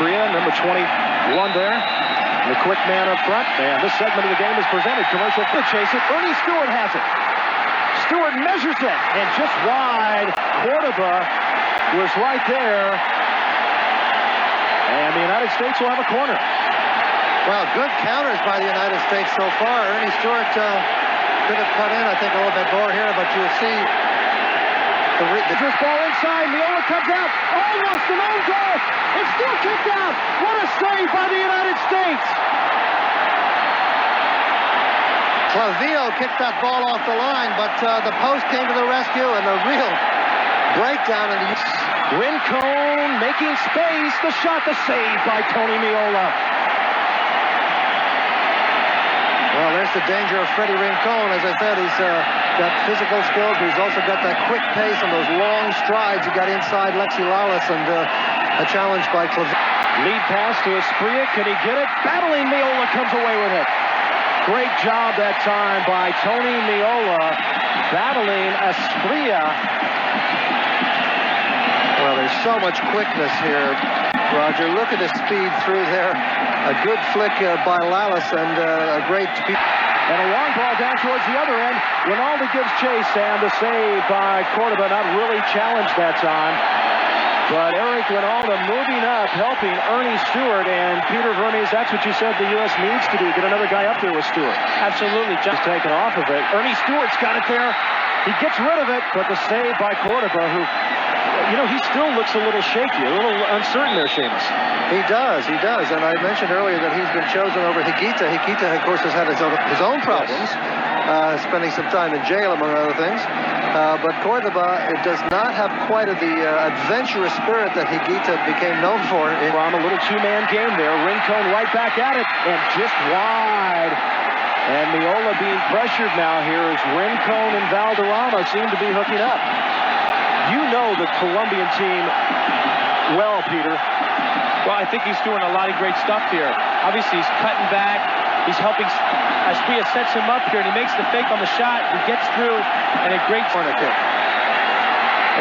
Asprilla, number 21 there. The quick man up front. And this segment of the game is presented. Commercial to chase it. Ernie Stewart has it. Stewart measures it. And just wide. Cordoba was right there. And the United States will have a corner. Well, good counters by the United States so far. Ernie Stewart could have cut in, I think, a little bit more here, but you'll see this ball inside. Meola comes out. Almost an own goal. It's still kicked out. What a save by the United States. Clavillo kicked that ball off the line, but the post came to the rescue, and a real breakdown in the... Rincon making space. The shot, the save by Tony Meola. Well, there's the danger of Freddie Rincon. As I said, he's got physical skills, but he's also got that quick pace and those long strides. He got inside Lexi Lalas, and a challenge by Clavillo. Lead pass to Asprilla. Can he get it? Battling Meola comes away with it. Great job that time by Tony Meola, battling Asprilla. Well, there's so much quickness here, Roger. Look at the speed through there. A good flick by Lalas, and a great speed. And a long ball down towards the other end. Ronaldo gives chase, and the save by Cordoba, not really challenged that time. But Eric Ronaldo moving up, helping Ernie Stewart, and Peter Vermes, that's what you said the U.S. needs to do, get another guy up there with Stewart. Absolutely. Just taken off of it. Ernie Stewart's got it there. He gets rid of it, but the save by Cordoba, who, you know, he still looks a little shaky, a little uncertain there, Seamus. He does. And I mentioned earlier that he's been chosen over Higuita. Higuita, of course, has had his own problems, spending some time in jail, among other things. But Cordoba, it does not have quite the adventurous spirit that Higuita became known for. From a little two-man game there. Rincon right back at it, and just wide. And Meola being pressured now here as Rincon and Valderrama seem to be hooking up. You know the Colombian team well, Peter. Well, I think he's doing a lot of great stuff here. Obviously, he's cutting back. He's helping. Asprilla sets him up here, and he makes the fake on the shot. He gets through, and a great corner kick.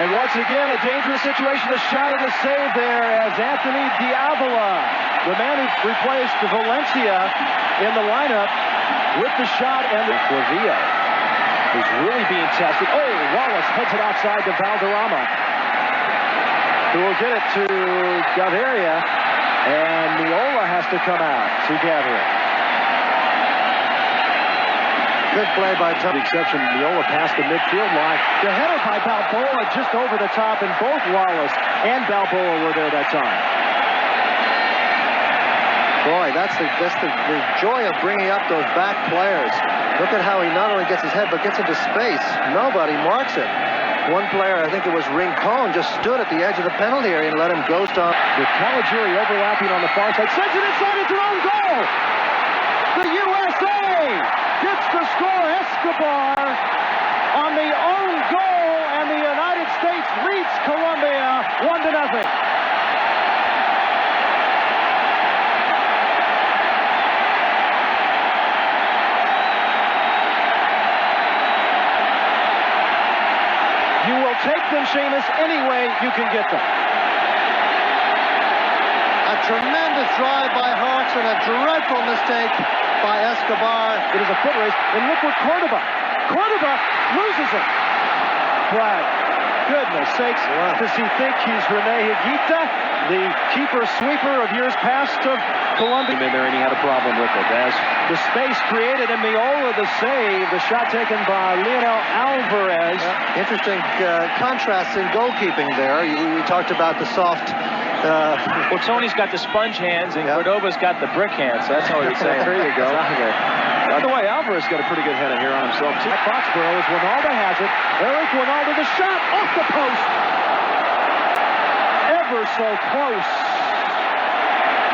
And once again, a dangerous situation. The shot of the save there as Anthony Diavola, the man who replaced Valencia in the lineup, with the shot, and the Clavillo is really being tested. Oh, Wallace heads it outside to Valderrama, who will get it to Gaviria, and Meola has to come out to gather it. Good play by Tom. The exception, Meola past the midfield line. The header by Balboa just over the top, and both Wallace and Balboa were there that time. Boy, that's the joy of bringing up those back players. Look at how he not only gets his head, but gets into space. Nobody marks it. One player, I think it was Rincon, just stood at the edge of the penalty area and let him ghost on. With Caligiuri overlapping on the far side, sends it inside, it's an own goal! The USA gets the score. Escobar on the own goal, and the United States leads Colombia 1-0. You will take them, Seamus, any way you can get them. A tremendous drive by Hawks and a dreadful mistake by Escobar. It is a foot race, and look what Cordoba loses it. Flag. Goodness sakes, does he think he's Rene Higuita, the keeper-sweeper of years past of Colombia? In there, and he had a problem with it. As the space created, and Meola the save, the shot taken by Leonel Alvarez. Interesting contrasts in goalkeeping there. We talked about the soft... well, Tony's got the sponge hands, and Cordoba's got the brick hands. So that's how he's saying. There you go. By the way, Alvarez got a pretty good header here on himself, too. Foxborough, as Ronaldo has it. Eric Ronaldo, the shot off the post. Ever so close.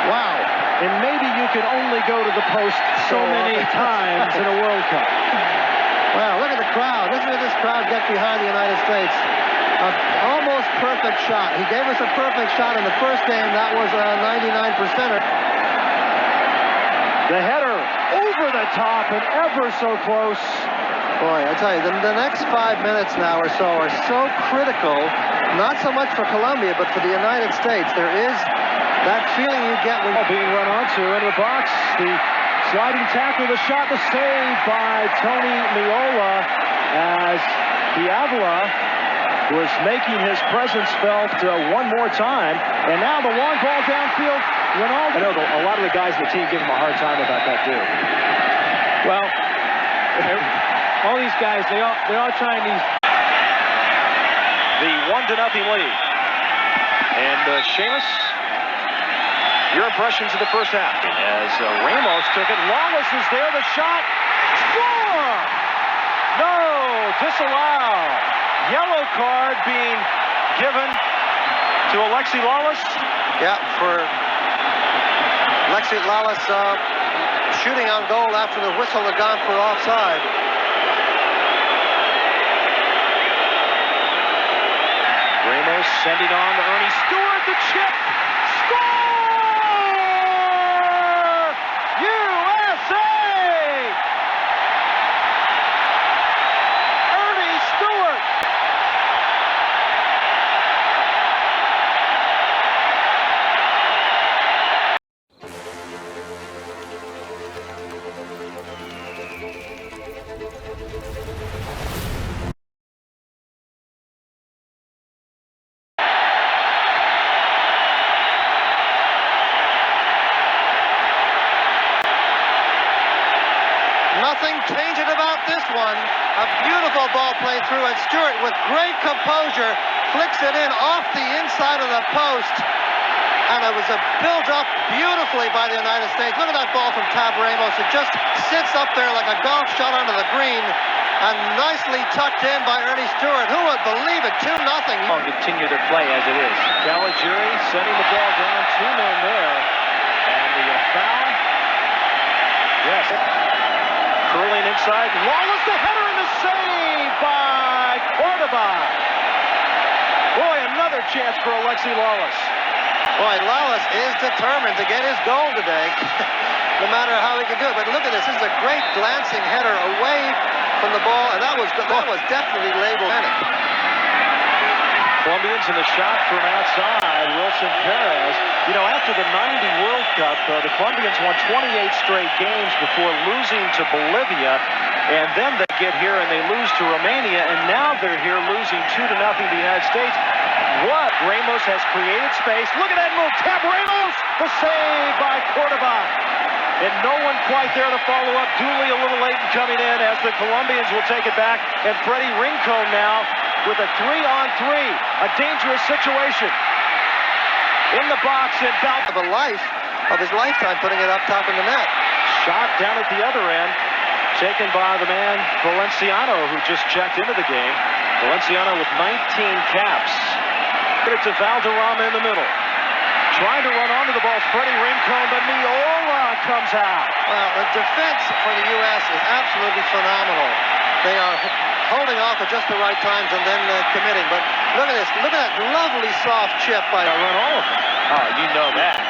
Wow. And maybe you can only go to the post so many times in a World Cup. Wow, look at the crowd. Listen to this crowd get behind the United States. Almost perfect shot. He gave us a perfect shot in the first game. That was a 99%er. The header over the top and ever so close. Boy, I tell you, the next 5 minutes now or so are so critical, not so much for Colombia, but for the United States. There is That feeling you get when being run onto into the box. The sliding tackle, the shot, the save by Tony Meola as D'Avila was making his presence felt one more time. And now the long ball downfield. Ronaldo. I know a lot of the guys in the team give him a hard time about that too. Well, all these guys, they're all trying these. The 1-0 lead. And Seamus, your impressions of the first half? As Ramos took it, Lawless is there, the shot, score! No, disallowed. Yellow card being given to Alexi Lawless. Yeah, for Alexi Lawless shooting on goal after the whistle had gone for offside. Ramos sending on to Ernie Stewart, the chip, score! USA! Ernie Stewart! Nothing changing about this one. A beautiful ball played through, and Stewart, with great composure, flicks it in off the inside of the post. And it was built up beautifully by the United States. Look at that ball from Tab Ramos. It just sits up there like a golf shot onto the green, and nicely tucked in by Ernie Stewart. Who would believe it? 2-0. Continue their play as it is. Caligiuri sending the ball down, 2 men there. And the foul. Yes. Curling inside. Lawless, the header, and the save by Cordoba. Boy, another chance for Alexi Lawless. Boy, Lawless is determined to get his goal today, no matter how he can do it. But look at this. This is a great glancing header away from the ball, and that was definitely labeled panic. Colombians in the shot from outside. Wilson Perez. You know, after the '90 World Cup, the Colombians won 28 straight games before losing to Bolivia. And then they get here and they lose to Romania. And now they're here losing 2-0 to the United States. What? Ramos has created space. Look at that move. Tab Ramos. The save by Cordoba. And no one quite there to follow up. Dooley a little late in coming in as the Colombians will take it back. And Freddie Rincon now with a 3-on-3. A dangerous situation. In the box and bounce Of his lifetime, putting it up top in the net. Shot down at the other end. Taken by the man Valenciano, who just checked into the game. Valenciano with 19 caps. Get it to Valderrama in the middle. Trying to run onto the ball, Freddie Rincon, but Meola comes out. Well, the defense for the U.S. is absolutely phenomenal. They are holding off at just the right times and then committing. But look at this. Look at that lovely soft chip by... I run all of them. Oh, you know that.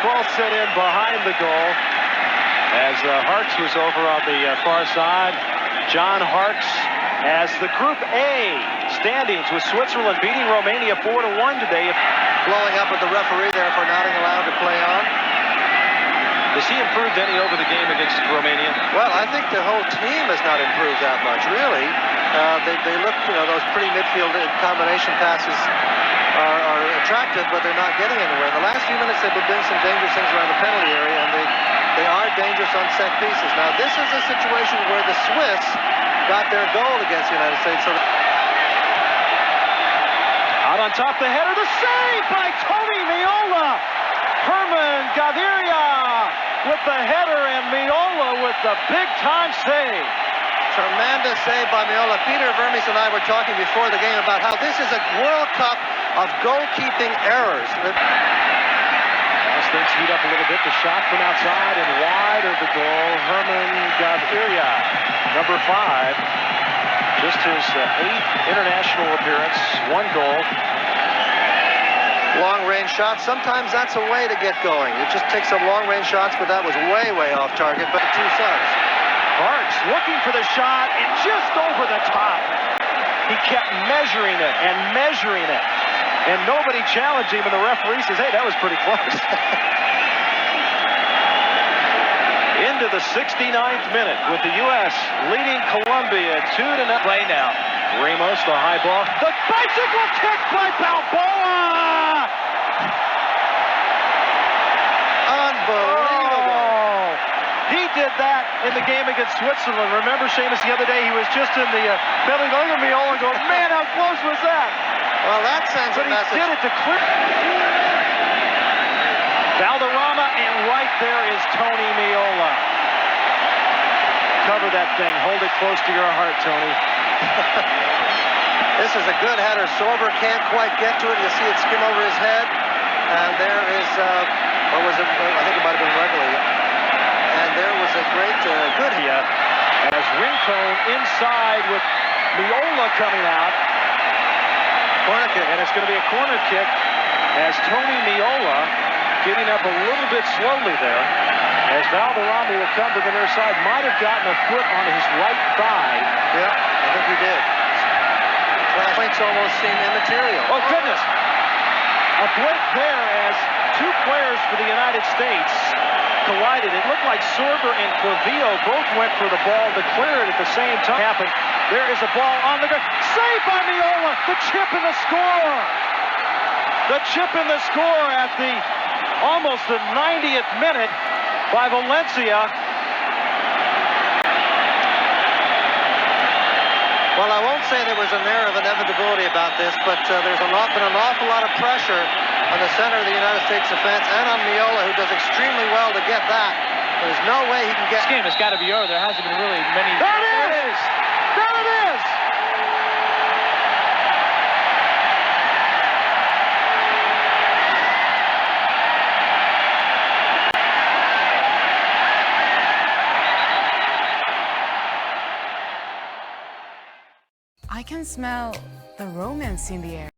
ball set in behind the goal as Hartz was over on the far side. John Hartz as the Group A standings with Switzerland beating Romania 4-1 today. Blowing up at the referee there for not allowed to play on. Has he improved any over the game against Romania? Well, I think the whole team has not improved that much, really. They look, those pretty midfield combination passes are attractive, but they're not getting anywhere. In the last few minutes, they've been doing some dangerous things around the penalty area, and they are dangerous on set pieces. Now, this is a situation where the Swiss got their goal against the United States. So out on top, the header, the save by Tony Meola. Herman Gaviria with the header, and Meola with the big-time save. Tremendous save by Meola. Peter Vermes and I were talking before the game about how this is a World Cup of goalkeeping errors. As things heat up a little bit, the shot from outside and wide of the goal. Herman Gaviria, number 5. Just his 8th international appearance, 1 goal. Long-range shots, sometimes that's a way to get going. You just take some long-range shots, but that was way, way off target. But the 2 subs. Hartz looking for the shot and just over the top. He kept measuring it and measuring it. and nobody challenged him, and the referee says, hey, that was pretty close. Into the 69th minute with the U.S. leading Colombia 2-0. Play now. Ramos, the high ball. The bicycle kick by Balboa! Unbelievable. He did that in the game against Switzerland. Remember, Seamus, the other day he was just in the belly look at Miola going, man, how close was that? Well, that sends But a he message. did it to clear. Valderrama, and right there is Tony Miola. Cover that thing. Hold it close to your heart, Tony. This is a good header. Sorber can't quite get to it. You see it skim over his head. And there is, or was it, I think it might have been Regli. And there was a great, good hit. As Rincon inside with Miola coming out. Corner kick. And it's going to be a corner kick as Tony Miola getting up a little bit slowly there. As Valderrama will come to the near side. Might have gotten a foot on his right thigh. Yeah, I think he did. Points almost seem immaterial. Oh, goodness. A break there as two players for the United States collided. It looked like Sorber and Clavillo both went for the ball to clear it at the same time. Happened. There is a ball on the ground. Saved by Miola. The chip in the score. The chip in the score at the almost the 90th minute by Valencia. Well, I won't say there was an air of inevitability about this, but there's been an awful lot of pressure on the center of the United States defense and on Miola, who does extremely well to get that. There's no way he can get... This game has got to be over. There hasn't been really many... There it is! There it is! I can smell the romance in the air.